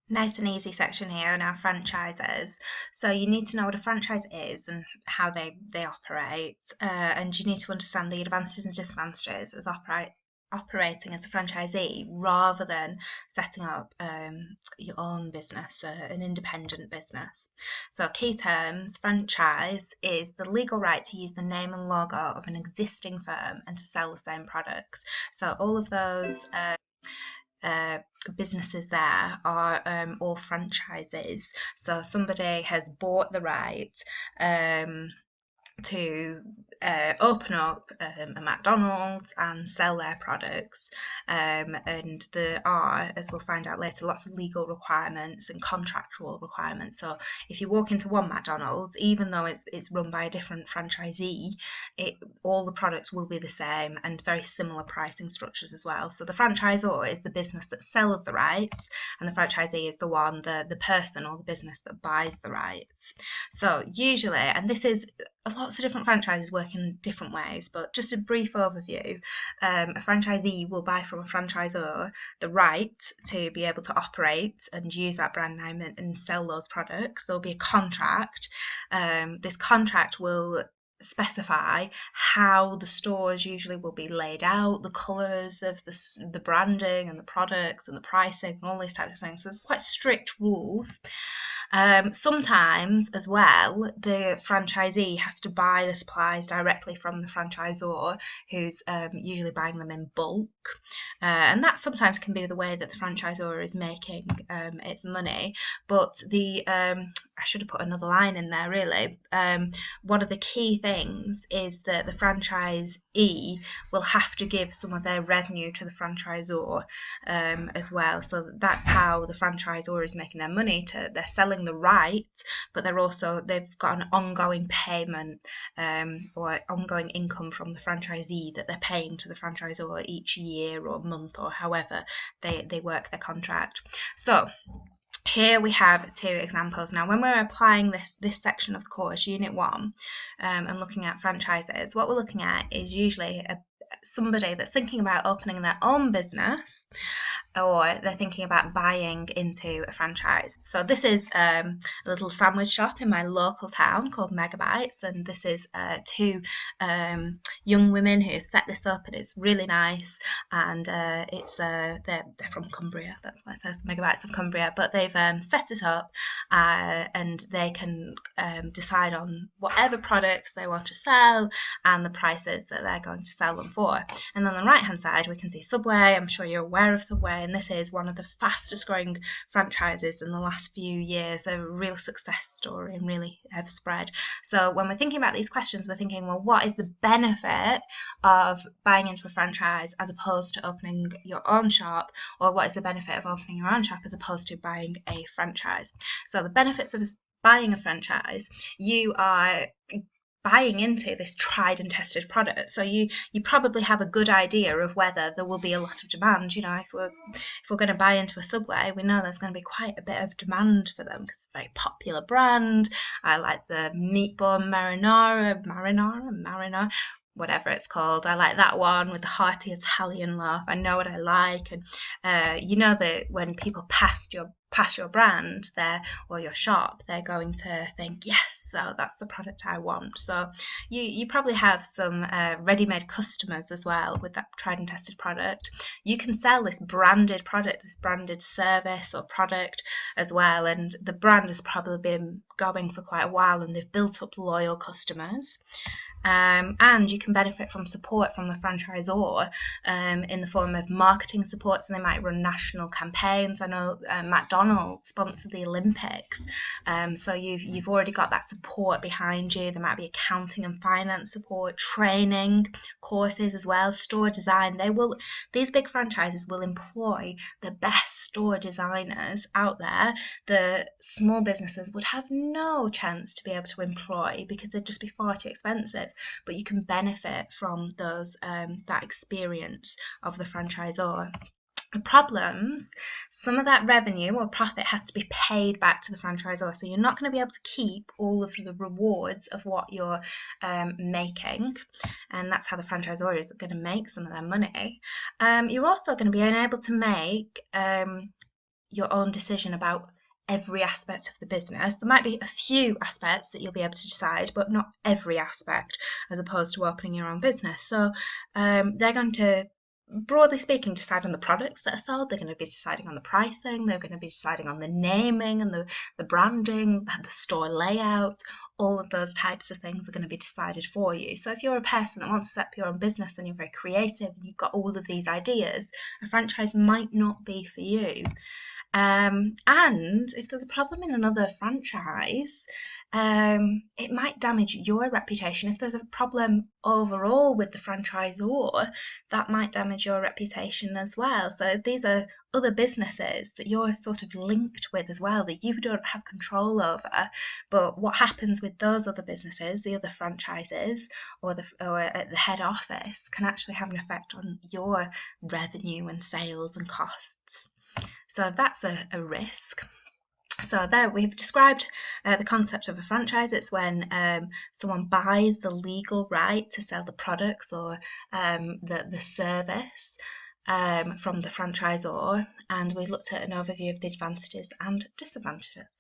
Nice and easy section here on our franchises. So you need to know what a franchise is and how they operate, and you need to understand the advantages and disadvantages as operating as a franchisee rather than setting up your own business, an independent business. So key terms: franchise is the legal right to use the name and logo of an existing firm and to sell the same products. So all of those uh, businesses there are all franchises. So somebody has bought the right to open up a McDonald's and sell their products. And there are, as we'll find out later, lots of legal requirements and contractual requirements. So if you walk into one McDonald's, even though it's run by a different franchisee, all the products will be the same and very similar pricing structures as well. So the franchisor is the business that sells the rights, and the franchisee is the person or the business that buys the rights. So usually, and this is lots of different franchises work in different ways, but just a brief overview, a franchisee will buy from a franchisor the right to be able to operate and use that brand name and sell those products. There'll be a contract. This contract will specify how the stores usually will be laid out, the colours of the branding and the products and the pricing and all these types of things. So there's quite strict rules. Sometimes as well, the franchisee has to buy the supplies directly from the franchisor, who's usually buying them in bulk. And that sometimes can be the way that the franchisor is making its money. But I should have put another line in there really. One of the key things is that the franchisee will have to give some of their revenue to the franchisor as well. So that's how the franchisor is making their money. They're selling the right, but they've got an ongoing payment or ongoing income from the franchisee that they're paying to the franchisor each year or month or however they work their contract. So here we have two examples. Now, when we're applying this section of the course, Unit 1, and looking at franchises, what we're looking at is usually somebody that's thinking about opening their own business, or they're thinking about buying into a franchise. So this is a little sandwich shop in my local town called Megabytes, and this is two young women who have set this up, and it's really nice. And they're from Cumbria. That's why it says Megabytes of Cumbria. But they've set it up, and they can decide on whatever products they want to sell and the prices that they're going to sell them for. And on the right hand side we can see Subway. I'm sure you're aware of Subway, and this is one of the fastest growing franchises in the last few years, a real success story and really have spread. So when we're thinking about these questions, we're thinking, well, what is the benefit of buying into a franchise as opposed to opening your own shop, or what is the benefit of opening your own shop as opposed to buying a franchise? So the benefits of buying a franchise: you are buying into this tried and tested product, so you probably have a good idea of whether there will be a lot of demand. You know, if we're going to buy into a Subway, we know there's going to be quite a bit of demand for them because it's a very popular brand. I like the meatball marinara, whatever it's called. I like that one with the hearty Italian loaf. I know what I like, and you know that when people pass your brand there or your shop, they're going to think, yes, so that's the product I want. So you probably have some ready-made customers as well with that tried and tested product. You can sell this branded product, this branded service or product as well, and the brand has probably been going for quite a while and they've built up loyal customers. And you can benefit from support from the franchisor in the form of marketing support. So they might run national campaigns. I know McDonald's sponsored the Olympics, so you've already got that support behind you. There might be accounting and finance support, training courses as well, store design. These big franchises will employ the best store designers out there. The small businesses would have no chance to be able to employ because they'd just be far too expensive. But you can benefit from that experience of the franchisor. The problems: some of that revenue or profit has to be paid back to the franchisor, so you're not going to be able to keep all of the rewards of what you're making, and that's how the franchisor is going to make some of their money. You're also going to be unable to make your own decision about every aspect of the business. There might be a few aspects that you'll be able to decide, but not every aspect, as opposed to opening your own business. So they're going to, broadly speaking, decide on the products that are sold. They're going to be deciding on the pricing. They're going to be deciding on the naming and the branding, the store layout. All of those types of things are going to be decided for you. So if you're a person that wants to set up your own business and you're very creative and you've got all of these ideas, a franchise might not be for you. And if there's a problem in another franchise, it might damage your reputation. If there's a problem overall with the franchisor, that might damage your reputation as well. So these are other businesses that you're sort of linked with as well, that you don't have control over. But what happens with those other businesses, the other franchises, or at the head office, can actually have an effect on your revenue and sales and costs. So that's a risk. So there we've described the concept of a franchise. It's when someone buys the legal right to sell the products or the service from the franchisor, and we looked at an overview of the advantages and disadvantages.